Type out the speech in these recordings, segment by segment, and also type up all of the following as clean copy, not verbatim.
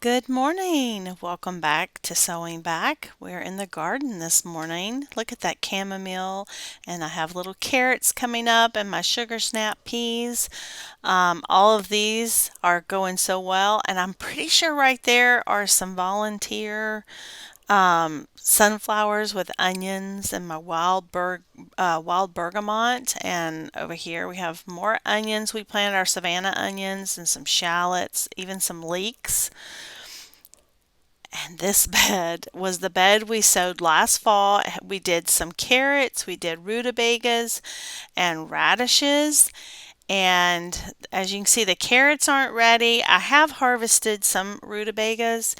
Good morning. Welcome back to Sewing Back. We're in the garden this morning. Look at that chamomile, and I have little carrots coming up and my sugar snap peas. All of these are going so well, and I'm pretty sure right there are some volunteer sunflowers with onions and my wild bergamot. And over here we have more onions. We planted our Savannah onions and some shallots, even some leeks. And this bed was the bed we sowed last fall. We did some carrots, we did rutabagas and radishes. And as you can see, the carrots aren't ready. I have harvested some rutabagas,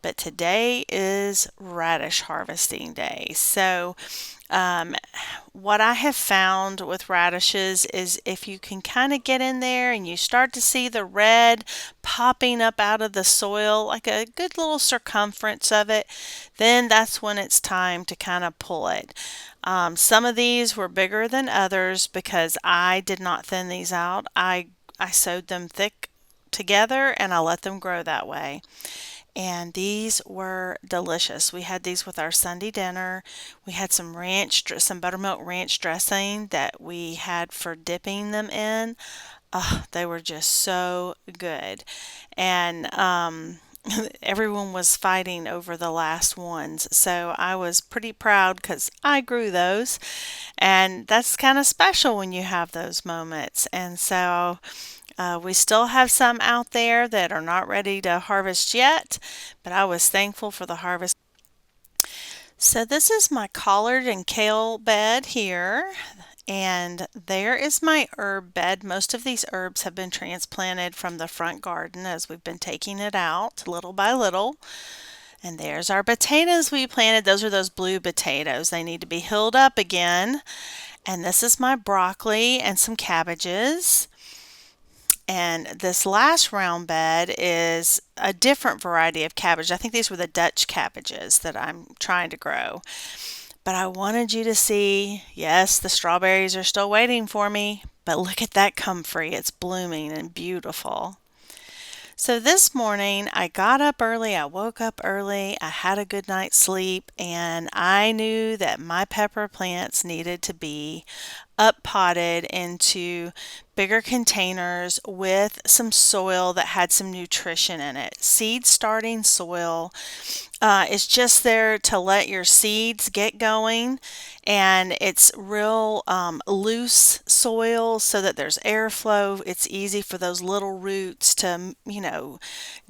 but today is radish harvesting day. So um, what I have found with radishes is if you can kind of get in there and you start to see the red popping up out of the soil, like a good little circumference of it, then that's when it's time to kind of pull it. Some of these were bigger than others because I did not thin these out. I sewed them thick together and I let them grow that way. And these were delicious. We had these with our Sunday dinner. We had some buttermilk ranch dressing that we had for dipping them in. They were just so good. And everyone was fighting over the last ones. So I was pretty proud because I grew those. And that's kind of special when you have those moments. And so we still have some out there that are not ready to harvest yet, but I was thankful for the harvest. So this is my collard and kale bed here. And there is my herb bed. Most of these herbs have been transplanted from the front garden as we've been taking it out little by little. And there's our potatoes we planted. Those are those blue potatoes. They need to be healed up again. And this is my broccoli and some cabbages. And this last round bed is a different variety of cabbage. I think these were the Dutch cabbages that I'm trying to grow. But I wanted you to see, yes, the strawberries are still waiting for me, but look at that comfrey. It's blooming and beautiful. So this morning I got up early, I woke up early, I had a good night's sleep, and I knew that my pepper plants needed to be up potted into bigger containers with some soil that had some nutrition in it. Seed starting soil is just there to let your seeds get going, and it's real loose soil so that there's airflow. It's easy for those little roots to,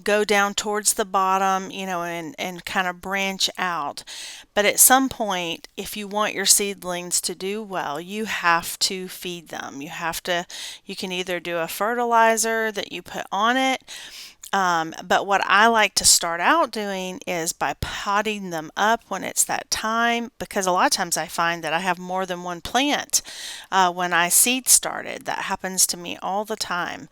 go down towards the bottom, and kind of branch out. But at some point, if you want your seedlings to do well, you have to feed them. You can either do a fertilizer that you put on it, but what I like to start out doing is by potting them up when it's that time, because a lot of times I find that I have more than one plant when I seed started. That happens to me all the time.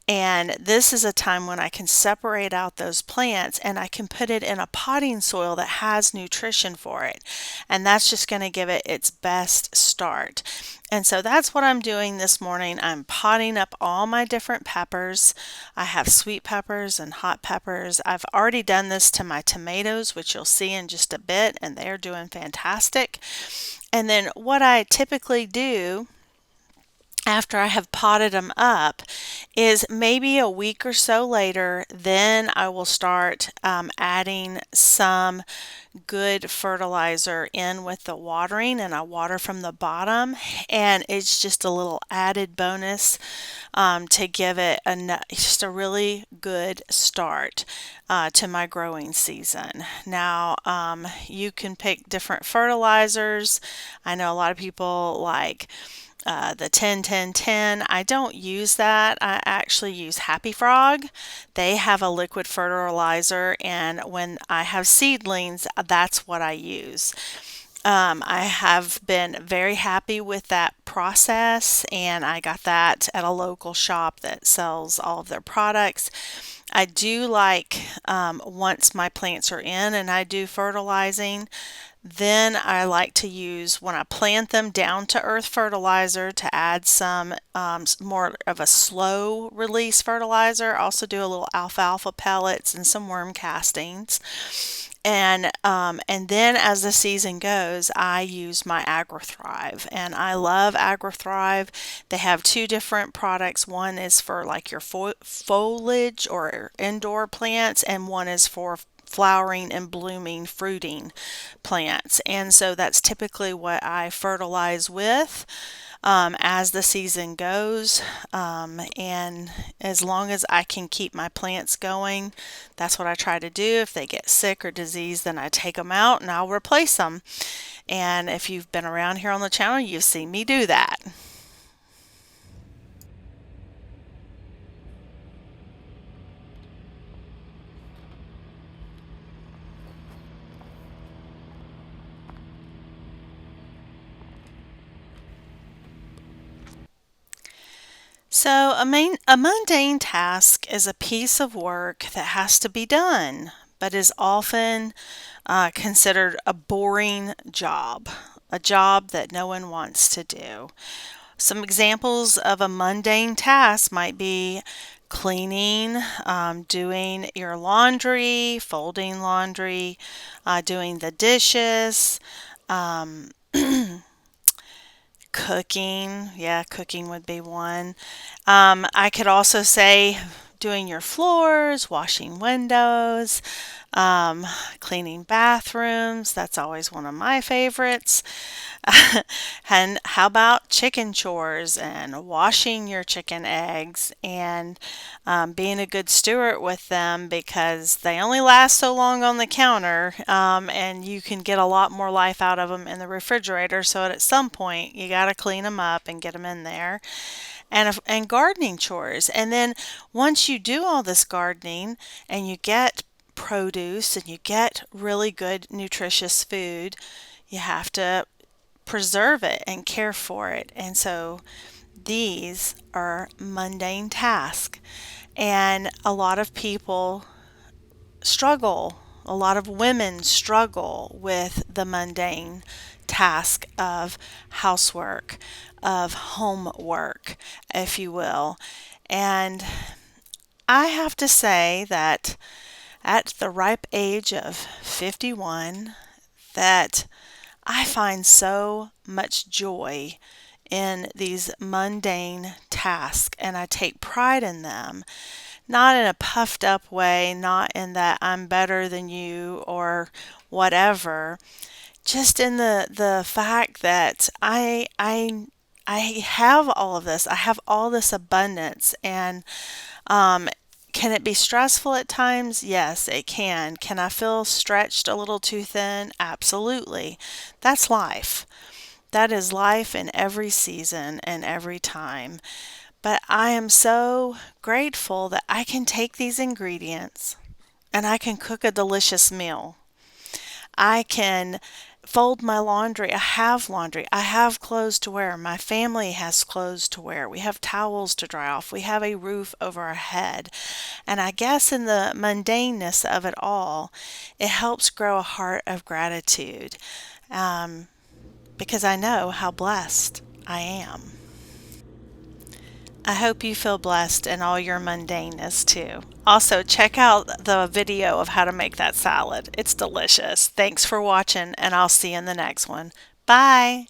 And this is a time when I can separate out those plants and I can put it in a potting soil that has nutrition for it. And that's just going to give it its best start. And so that's what I'm doing this morning. I'm potting up all my different peppers. I have sweet peppers and hot peppers. I've already done this to my tomatoes, which you'll see in just a bit, and they're doing fantastic. And then what I typically do after I have potted them up is maybe a week or so later, then I will start adding some good fertilizer in with the watering, and I water from the bottom, and it's just a little added bonus to give it just a really good start to my growing season. Now, you can pick different fertilizers. I know a lot of people like the 10-10-10. I don't use that. I actually use Happy Frog. They have a liquid fertilizer, and when I have seedlings, that's what I use. I have been very happy with that process, and I got that at a local shop that sells all of their products. I do like once my plants are in and I do fertilizing, Then I like to use, when I plant them, down to earth fertilizer to add some more of a slow release fertilizer. Also do a little alfalfa pellets and some worm castings. And then as the season goes, I use my AgriThrive, and I love AgriThrive. They have two different products. One is for like your foliage or indoor plants, and one is for flowering and blooming fruiting plants. And so that's typically what I fertilize with as the season goes. And as long as I can keep my plants going, that's what I try to do. If they get sick or diseased, then I take them out and I'll replace them. And if you've been around here on the channel, you've seen me do that. So, a mundane task is a piece of work that has to be done, but is often considered a boring job, a job that no one wants to do. Some examples of a mundane task might be cleaning, doing your laundry, folding laundry, doing the dishes, um, cooking. Yeah, cooking would be one. I could also say doing your floors, washing windows, um, cleaning bathrooms. That's always one of my favorites. And how about chicken chores and washing your chicken eggs and being a good steward with them, because they only last so long on the counter, and you can get a lot more life out of them in the refrigerator. So at some point, you got to clean them up and get them in there. And gardening chores. And then once you do all this gardening and you get produce and you get really good nutritious food, you have to preserve it and care for it. And so these are mundane tasks. And a lot of people struggle, a lot of women struggle with the mundane task of housework, of homework, if you will. And I have to say that at the ripe age of 51, that I find so much joy in these mundane tasks, and I take pride in them. Not in a puffed up way, not in that I'm better than you or whatever, just in the fact that I have all of this. I have all this abundance, and um, can it be stressful at times? Yes, it can. Can I feel stretched a little too thin? Absolutely. That's life. That is life in every season and every time. But I am so grateful that I can take these ingredients and I can cook a delicious meal. I can fold my laundry. I have laundry. I have clothes to wear. My family has clothes to wear. We have towels to dry off. We have a roof over our head. And I guess in the mundaneness of it all, it helps grow a heart of gratitude, um, because I know how blessed I am. I hope you feel blessed in all your mundaneness too. Also, check out the video of how to make that salad. It's delicious. Thanks for watching, and I'll see you in the next one. Bye.